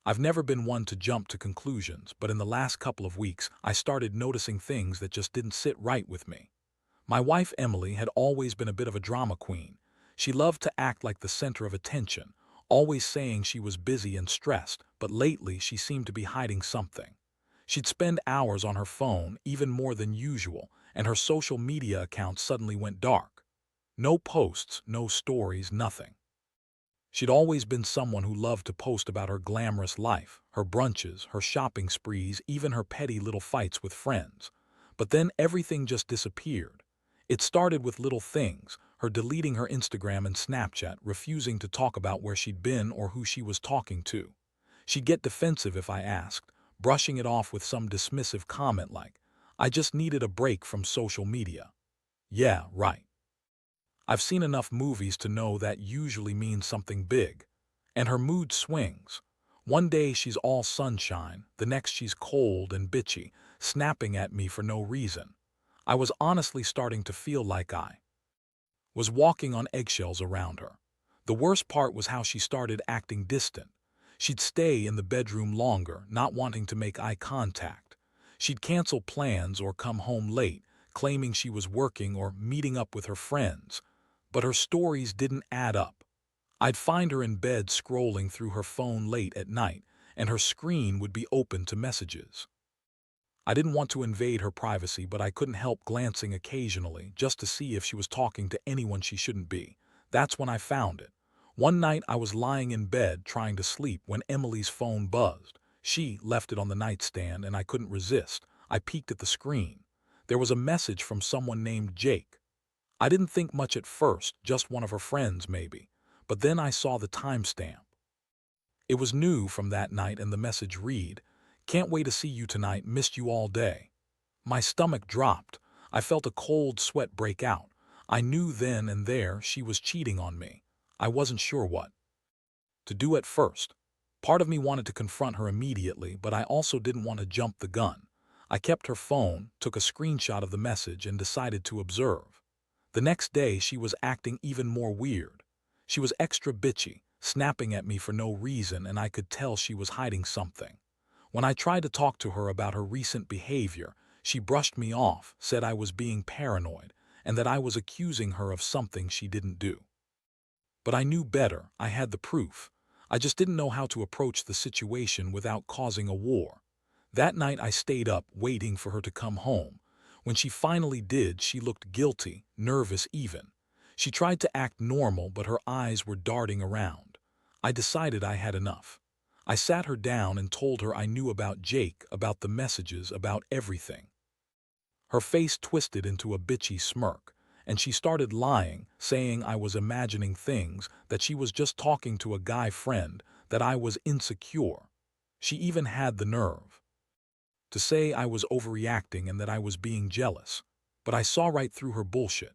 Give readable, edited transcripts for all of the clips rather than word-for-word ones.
I've never been one to jump to conclusions, but in the last couple of weeks, I started noticing things that just didn't sit right with me. My wife Emily had always been a bit of a drama queen. She loved to act like the center of attention, always saying she was busy and stressed, but lately she seemed to be hiding something. She'd spend hours on her phone, even more than usual, and her social media account suddenly went dark. No posts, no stories, nothing. She'd always been someone who loved to post about her glamorous life, her brunches, her shopping sprees, even her petty little fights with friends. But then everything just disappeared. It started with little things, her deleting her Instagram and Snapchat, refusing to talk about where she'd been or who she was talking to. She'd get defensive if I asked, brushing it off with some dismissive comment like, "I just needed a break from social media." Yeah, right. I've seen enough movies to know that usually means something big. And her mood swings. One day she's all sunshine, the next she's cold and bitchy, snapping at me for no reason. I was honestly starting to feel like I was walking on eggshells around her. The worst part was how she started acting distant. She'd stay in the bedroom longer, not wanting to make eye contact. She'd cancel plans or come home late, claiming she was working or meeting up with her friends. But her stories didn't add up. I'd find her in bed scrolling through her phone late at night, and her screen would be open to messages. I didn't want to invade her privacy, but I couldn't help glancing occasionally just to see if she was talking to anyone she shouldn't be. That's when I found it. One night I was lying in bed trying to sleep when Emily's phone buzzed. She left it on the nightstand and I couldn't resist. I peeked at the screen. There was a message from someone named Jake. I didn't think much at first, just one of her friends maybe. But then I saw the timestamp. It was new from that night and the message read, "Can't wait to see you tonight, missed you all day." My stomach dropped. I felt a cold sweat break out. I knew then and there she was cheating on me. I wasn't sure what to do at first. Part of me wanted to confront her immediately, but I also didn't want to jump the gun. I kept her phone, took a screenshot of the message, and decided to observe. The next day she was acting even more weird. She was extra bitchy, snapping at me for no reason, and I could tell she was hiding something. When I tried to talk to her about her recent behavior, she brushed me off, said I was being paranoid, and that I was accusing her of something she didn't do. But I knew better, I had the proof. I just didn't know how to approach the situation without causing a war. That night I stayed up, waiting for her to come home. When she finally did, she looked guilty, nervous even. She tried to act normal, but her eyes were darting around. I decided I had enough. I sat her down and told her I knew about Jake, about the messages, about everything. Her face twisted into a bitchy smirk, and she started lying, saying I was imagining things, that she was just talking to a guy friend, that I was insecure. She even had the nerve to say I was overreacting and that I was being jealous. But I saw right through her bullshit.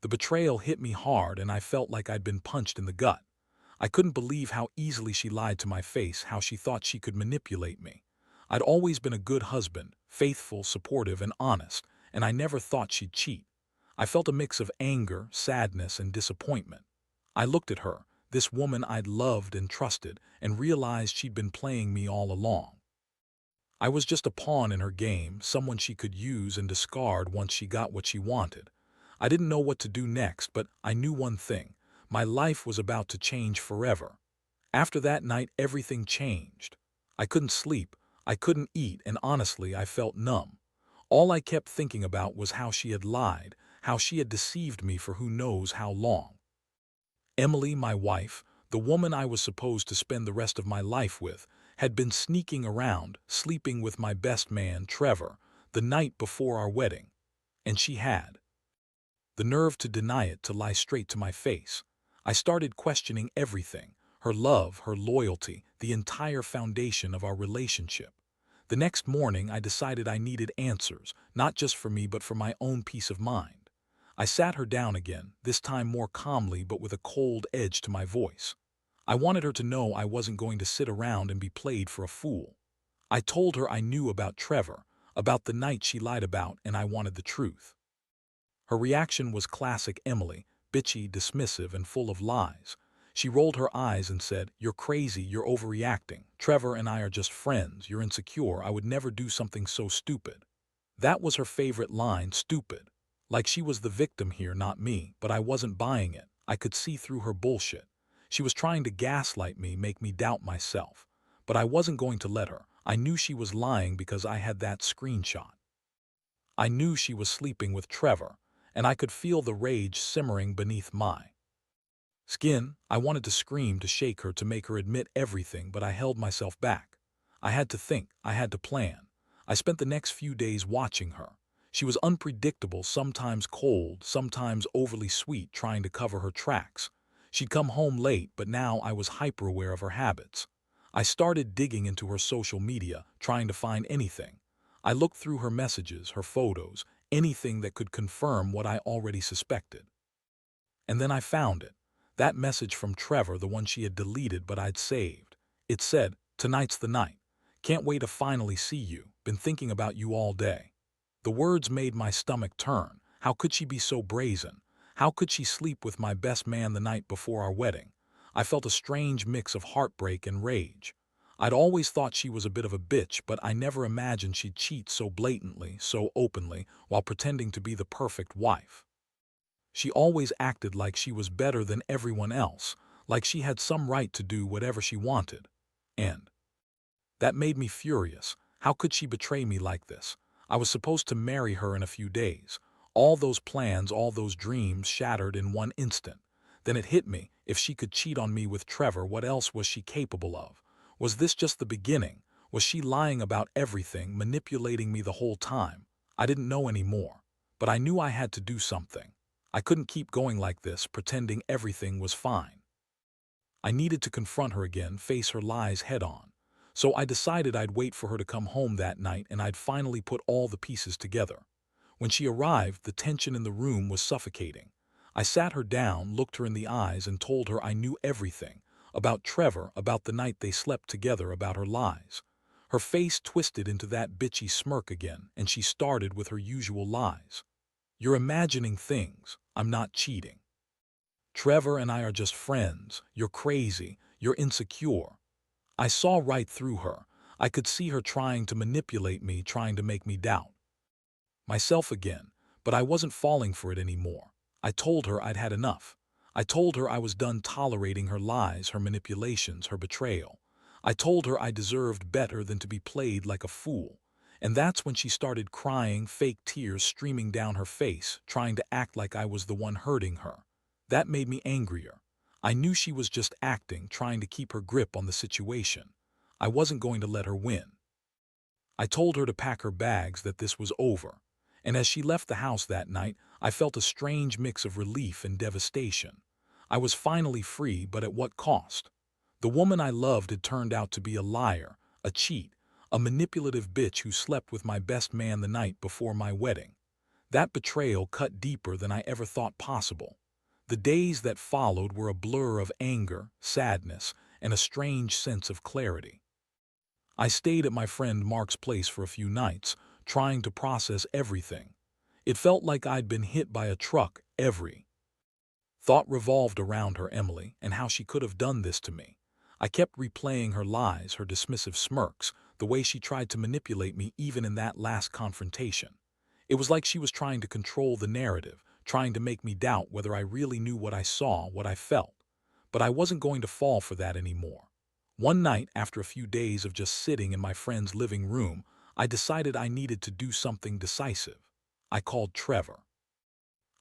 The betrayal hit me hard and I felt like I'd been punched in the gut. I couldn't believe how easily she lied to my face, how she thought she could manipulate me. I'd always been a good husband, faithful, supportive, and honest, and I never thought she'd cheat. I felt a mix of anger, sadness, and disappointment. I looked at her, this woman I'd loved and trusted, and realized she'd been playing me all along. I was just a pawn in her game, someone she could use and discard once she got what she wanted. I didn't know what to do next, but I knew one thing. My life was about to change forever. After that night, everything changed. I couldn't sleep, I couldn't eat, and honestly, I felt numb. All I kept thinking about was how she had lied, how she had deceived me for who knows how long. Emily, my wife, the woman I was supposed to spend the rest of my life with, had been sneaking around, sleeping with my best man, Trevor, the night before our wedding. And she had the nerve to deny it, to lie straight to my face. I started questioning everything, her love, her loyalty, the entire foundation of our relationship. The next morning, I decided I needed answers, not just for me but for my own peace of mind. I sat her down again, this time more calmly but with a cold edge to my voice. I wanted her to know I wasn't going to sit around and be played for a fool. I told her I knew about Trevor, about the night she lied about, and I wanted the truth. Her reaction was classic Emily, bitchy, dismissive, and full of lies. She rolled her eyes and said, "You're crazy, you're overreacting. Trevor and I are just friends, you're insecure, I would never do something so stupid." That was her favorite line, stupid. Like she was the victim here, not me, but I wasn't buying it. I could see through her bullshit. She was trying to gaslight me, make me doubt myself. But I wasn't going to let her. I knew she was lying because I had that screenshot. I knew she was sleeping with Trevor, and I could feel the rage simmering beneath my skin. I wanted to scream, to shake her, to make her admit everything, but I held myself back. I had to think, I had to plan. I spent the next few days watching her. She was unpredictable, sometimes cold, sometimes overly sweet, trying to cover her tracks. She'd come home late, but now I was hyper-aware of her habits. I started digging into her social media, trying to find anything. I looked through her messages, her photos, anything that could confirm what I already suspected. And then I found it. That message from Trevor, the one she had deleted but I'd saved. It said, "Tonight's the night. Can't wait to finally see you. Been thinking about you all day." The words made my stomach turn. How could she be so brazen? How could she sleep with my best man the night before our wedding? I felt a strange mix of heartbreak and rage. I'd always thought she was a bit of a bitch, but I never imagined she'd cheat so blatantly, so openly, while pretending to be the perfect wife. She always acted like she was better than everyone else, like she had some right to do whatever she wanted. And that made me furious. How could she betray me like this? I was supposed to marry her in a few days. All those plans, all those dreams shattered in one instant. Then it hit me. If she could cheat on me with Trevor, what else was she capable of? Was this just the beginning? Was she lying about everything, manipulating me the whole time? I didn't know anymore. But I knew I had to do something. I couldn't keep going like this, pretending everything was fine. I needed to confront her again, face her lies head on. So I decided I'd wait for her to come home that night and I'd finally put all the pieces together. When she arrived, the tension in the room was suffocating. I sat her down, looked her in the eyes, and told her I knew everything. About Trevor, about the night they slept together, about her lies. Her face twisted into that bitchy smirk again, and she started with her usual lies. "You're imagining things. I'm not cheating. Trevor and I are just friends. You're crazy. You're insecure." I saw right through her. I could see her trying to manipulate me, trying to make me doubt myself again, but I wasn't falling for it anymore. I told her I'd had enough. I told her I was done tolerating her lies, her manipulations, her betrayal. I told her I deserved better than to be played like a fool. And that's when she started crying, fake tears streaming down her face, trying to act like I was the one hurting her. That made me angrier. I knew she was just acting, trying to keep her grip on the situation. I wasn't going to let her win. I told her to pack her bags, that this was over. And as she left the house that night, I felt a strange mix of relief and devastation. I was finally free, but at what cost? The woman I loved had turned out to be a liar, a cheat, a manipulative bitch who slept with my best man the night before my wedding. That betrayal cut deeper than I ever thought possible. The days that followed were a blur of anger, sadness, and a strange sense of clarity. I stayed at my friend Mark's place for a few nights, trying to process everything. It felt like I'd been hit by a truck. Every thought revolved around her, Emily, and how she could have done this to me. I kept replaying her lies, her dismissive smirks, the way she tried to manipulate me even in that last confrontation. It was like she was trying to control the narrative, trying to make me doubt whether I really knew what I saw, what I felt. But I wasn't going to fall for that anymore. One night, after a few days of just sitting in my friend's living room, I decided I needed to do something decisive. I called Trevor.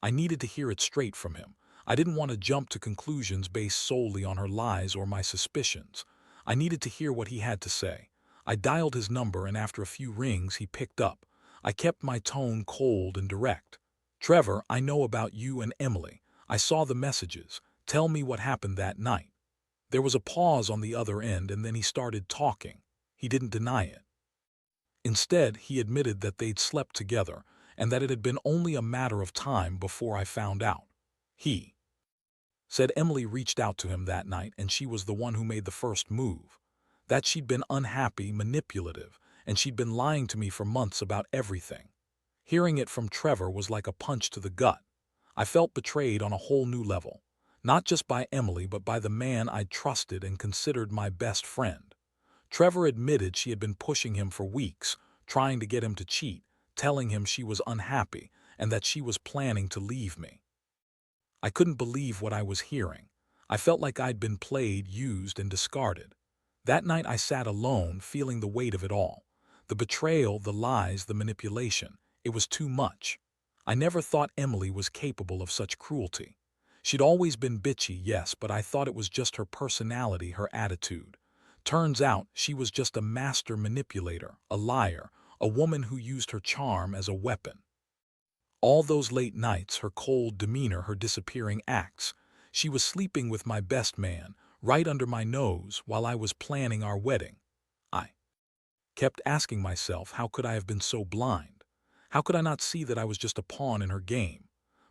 I needed to hear it straight from him. I didn't want to jump to conclusions based solely on her lies or my suspicions. I needed to hear what he had to say. I dialed his number, and after a few rings, he picked up. I kept my tone cold and direct. "Trevor, I know about you and Emily. I saw the messages. Tell me what happened that night." There was a pause on the other end, and then he started talking. He didn't deny it. Instead, he admitted that they'd slept together, and that it had been only a matter of time before I found out. He said Emily reached out to him that night, and she was the one who made the first move. That she'd been unhappy, manipulative, and she'd been lying to me for months about everything. Hearing it from Trevor was like a punch to the gut. I felt betrayed on a whole new level. Not just by Emily, but by the man I'd trusted and considered my best friend. Trevor admitted she had been pushing him for weeks, trying to get him to cheat, telling him she was unhappy and that she was planning to leave me. I couldn't believe what I was hearing. I felt like I'd been played, used, and discarded. That night I sat alone, feeling the weight of it all. The betrayal, the lies, the manipulation. It was too much. I never thought Emily was capable of such cruelty. She'd always been bitchy, yes, but I thought it was just her personality, her attitude. Turns out she was just a master manipulator, a liar, a woman who used her charm as a weapon. All those late nights, her cold demeanor, her disappearing acts. She was sleeping with my best man, right under my nose, while I was planning our wedding. I kept asking myself, how could I have been so blind? How could I not see that I was just a pawn in her game?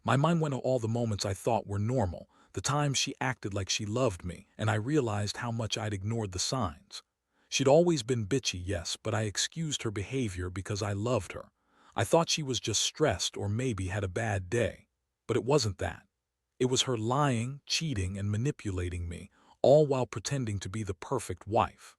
My mind went to all the moments I thought were normal, the times she acted like she loved me, and I realized how much I'd ignored the signs. She'd always been bitchy, yes, but I excused her behavior because I loved her. I thought she was just stressed or maybe had a bad day. But it wasn't that. It was her lying, cheating, and manipulating me, all while pretending to be the perfect wife.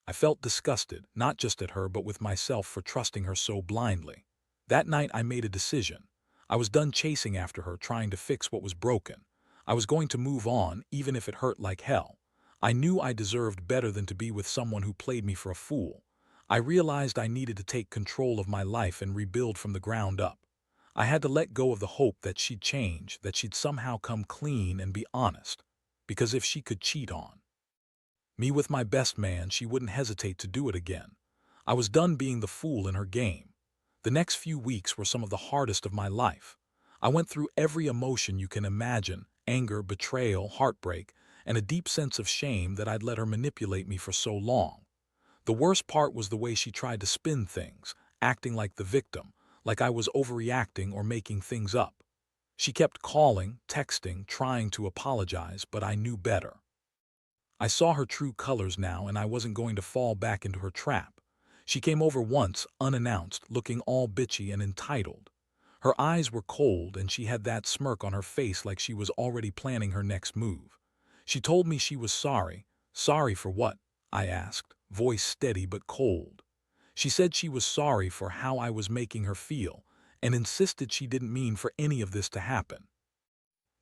I felt disgusted, not just at her but with myself for trusting her so blindly. That night I made a decision. I was done chasing after her, trying to fix what was broken. I was going to move on, even if it hurt like hell. I knew I deserved better than to be with someone who played me for a fool. I realized I needed to take control of my life and rebuild from the ground up. I had to let go of the hope that she'd change, that she'd somehow come clean and be honest. Because if she could cheat on me with my best man, she wouldn't hesitate to do it again. I was done being the fool in her game. The next few weeks were some of the hardest of my life. I went through every emotion you can imagine: anger, betrayal, heartbreak, and a deep sense of shame that I'd let her manipulate me for so long. The worst part was the way she tried to spin things, acting like the victim, like I was overreacting or making things up. She kept calling, texting, trying to apologize, but I knew better. I saw her true colors now, and I wasn't going to fall back into her trap. She came over once, unannounced, looking all bitchy and entitled. Her eyes were cold, and she had that smirk on her face like she was already planning her next move. She told me she was sorry. Sorry for what? I asked, voice steady but cold. She said she was sorry for how I was making her feel, and insisted she didn't mean for any of this to happen.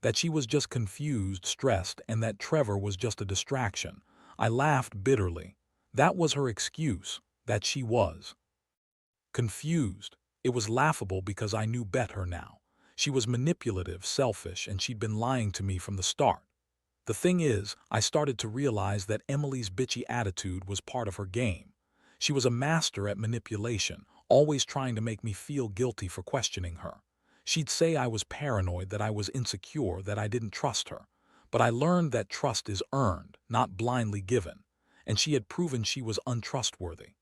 That she was just confused, stressed, and that Trevor was just a distraction. I laughed bitterly. That was her excuse, that she was confused. It was laughable because I knew better now. She was manipulative, selfish, and she'd been lying to me from the start. The thing is, I started to realize that Emily's bitchy attitude was part of her game. She was a master at manipulation, always trying to make me feel guilty for questioning her. She'd say I was paranoid, that I was insecure, that I didn't trust her. But I learned that trust is earned, not blindly given, and she had proven she was untrustworthy.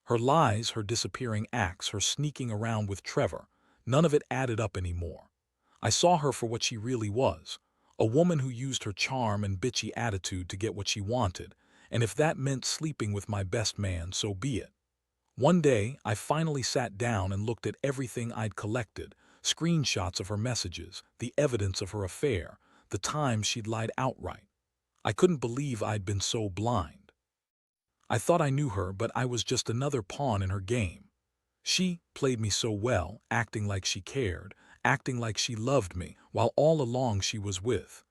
Her lies, her disappearing acts, her sneaking around with Trevor, none of it added up anymore. I saw her for what she really was, a woman who used her charm and bitchy attitude to get what she wanted, and if that meant sleeping with my best man, so be it. One day, I finally sat down and looked at everything I'd collected: screenshots of her messages, the evidence of her affair, the times she'd lied outright. I couldn't believe I'd been so blind. I thought I knew her, but I was just another pawn in her game. She played me so well, acting like she cared, acting like she loved me, while all along she was with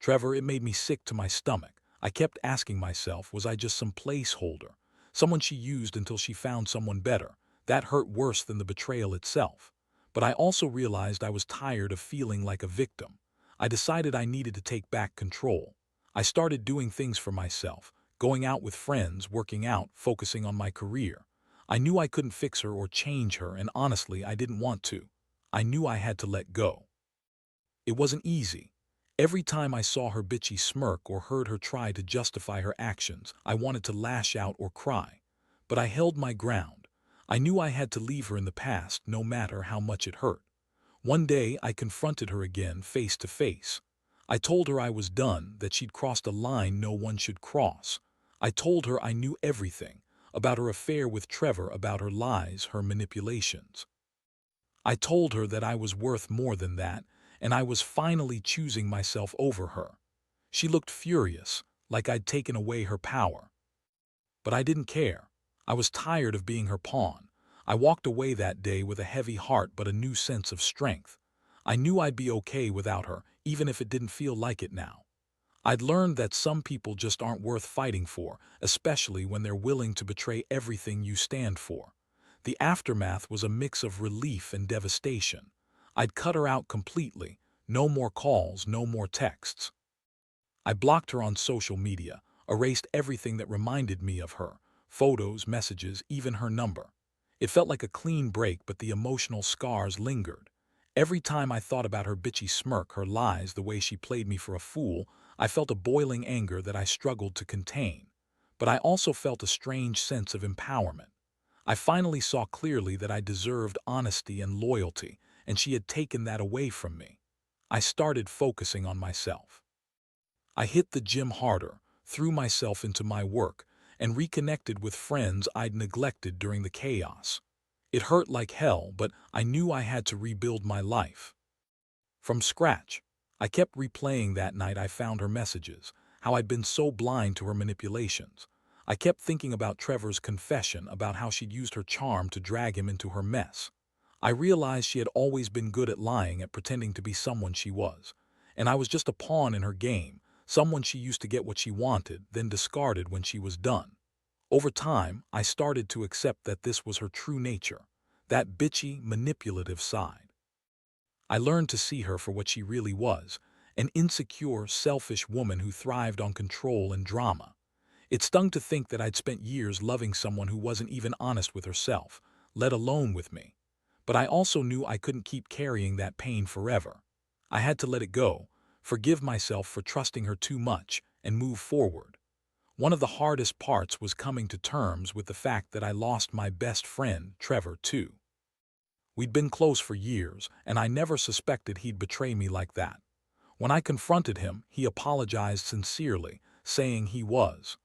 Trevor. It made me sick to my stomach. I kept asking myself, was I just some placeholder? Someone she used until she found someone better? That hurt worse than the betrayal itself. But I also realized I was tired of feeling like a victim. I decided I needed to take back control. I started doing things for myself, going out with friends, working out, focusing on my career. I knew I couldn't fix her or change her, and honestly, I didn't want to. I knew I had to let go. It wasn't easy. Every time I saw her bitchy smirk or heard her try to justify her actions, I wanted to lash out or cry. But I held my ground. I knew I had to leave her in the past, no matter how much it hurt. One day, I confronted her again, face to face. I told her I was done, that she'd crossed a line no one should cross. I told her I knew everything, about her affair with Trevor, about her lies, her manipulations. I told her that I was worth more than that, and I was finally choosing myself over her. She looked furious, like I'd taken away her power. But I didn't care. I was tired of being her pawn. I walked away that day with a heavy heart but a new sense of strength. I knew I'd be okay without her, even if it didn't feel like it now. I'd learned that some people just aren't worth fighting for, especially when they're willing to betray everything you stand for. The aftermath was a mix of relief and devastation. I'd cut her out completely. No more calls, no more texts. I blocked her on social media, erased everything that reminded me of her, photos, messages, even her number. It felt like a clean break, but the emotional scars lingered. Every time I thought about her bitchy smirk, her lies, the way she played me for a fool, I felt a boiling anger that I struggled to contain. But I also felt a strange sense of empowerment. I finally saw clearly that I deserved honesty and loyalty, and she had taken that away from me. I started focusing on myself. I hit the gym harder, threw myself into my work, and reconnected with friends I'd neglected during the chaos. It hurt like hell, but I knew I had to rebuild my life. From scratch, I kept replaying that night I found her messages, how I'd been so blind to her manipulations. I kept thinking about Trevor's confession, about how she'd used her charm to drag him into her mess. I realized she had always been good at lying, at pretending to be someone she was. And I was just a pawn in her game, someone she used to get what she wanted, then discarded when she was done. Over time, I started to accept that this was her true nature, that bitchy, manipulative side. I learned to see her for what she really was, an insecure, selfish woman who thrived on control and drama. It stung to think that I'd spent years loving someone who wasn't even honest with herself, let alone with me. But I also knew I couldn't keep carrying that pain forever. I had to let it go, forgive myself for trusting her too much, and move forward. One of the hardest parts was coming to terms with the fact that I lost my best friend, Trevor, too. We'd been close for years, and I never suspected he'd betray me like that. When I confronted him, he apologized sincerely, saying he was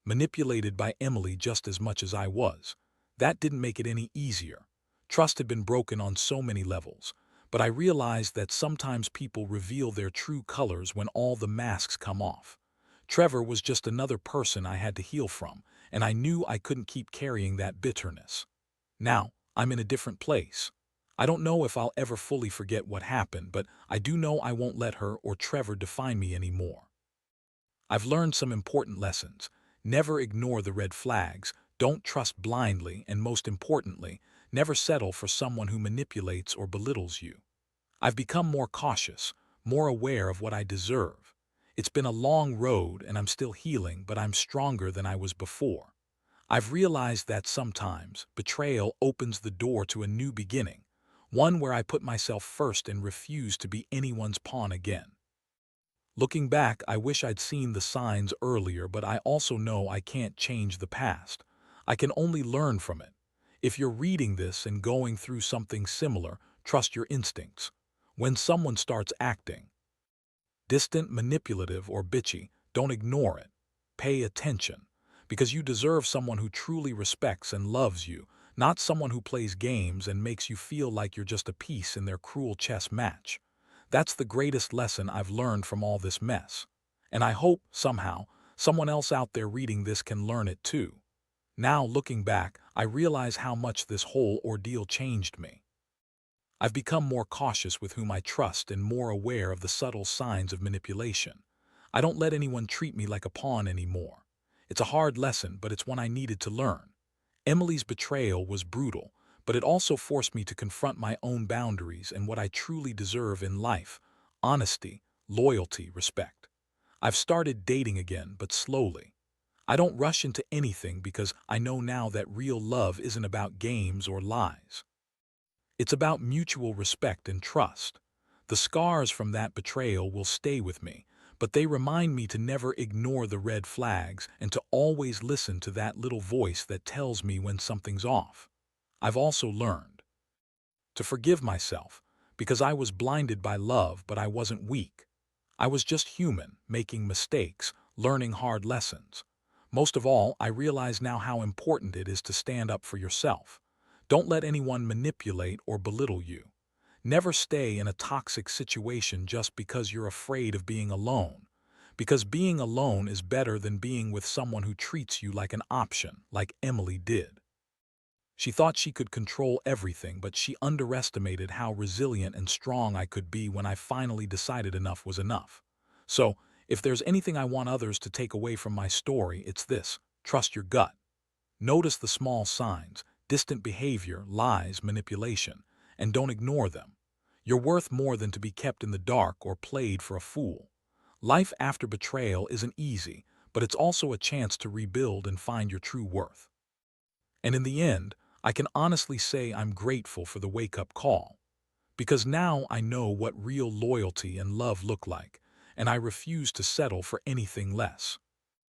manipulated by Emily just as much as I was. That didn't make it any easier. Trust had been broken on so many levels, but I realized that sometimes people reveal their true colors when all the masks come off. Trevor was just another person I had to heal from, and I knew I couldn't keep carrying that bitterness. Now, I'm in a different place. I don't know if I'll ever fully forget what happened, but I do know I won't let her or Trevor define me anymore. I've learned some important lessons. Never ignore the red flags, don't trust blindly, and most importantly, never settle for someone who manipulates or belittles you. I've become more cautious, more aware of what I deserve. It's been a long road and I'm still healing, but I'm stronger than I was before. I've realized that sometimes betrayal opens the door to a new beginning, one where I put myself first and refuse to be anyone's pawn again. Looking back, I wish I'd seen the signs earlier, but I also know I can't change the past. I can only learn from it. If you're reading this and going through something similar, trust your instincts. When someone starts acting distant, manipulative, or bitchy, don't ignore it. Pay attention, because you deserve someone who truly respects and loves you, not someone who plays games and makes you feel like you're just a piece in their cruel chess match. That's the greatest lesson I've learned from all this mess. And I hope, somehow, someone else out there reading this can learn it too. Now, looking back, I realize how much this whole ordeal changed me. I've become more cautious with whom I trust and more aware of the subtle signs of manipulation. I don't let anyone treat me like a pawn anymore. It's a hard lesson, but it's one I needed to learn. Emily's betrayal was brutal, but it also forced me to confront my own boundaries and what I truly deserve in life: honesty, loyalty, respect. I've started dating again, but slowly. I don't rush into anything because I know now that real love isn't about games or lies. It's about mutual respect and trust. The scars from that betrayal will stay with me, but they remind me to never ignore the red flags and to always listen to that little voice that tells me when something's off. I've also learned to forgive myself, because I was blinded by love, but I wasn't weak. I was just human, making mistakes, learning hard lessons. Most of all, I realize now how important it is to stand up for yourself. Don't let anyone manipulate or belittle you. Never stay in a toxic situation just because you're afraid of being alone. Because being alone is better than being with someone who treats you like an option, like Emily did. She thought she could control everything, but she underestimated how resilient and strong I could be when I finally decided enough was enough. So, if there's anything I want others to take away from my story, it's this: trust your gut. Notice the small signs, distant behavior, lies, manipulation, and don't ignore them. You're worth more than to be kept in the dark or played for a fool. Life after betrayal isn't easy, but it's also a chance to rebuild and find your true worth. And in the end, I can honestly say I'm grateful for the wake-up call. Because now I know what real loyalty and love look like, and I refuse to settle for anything less.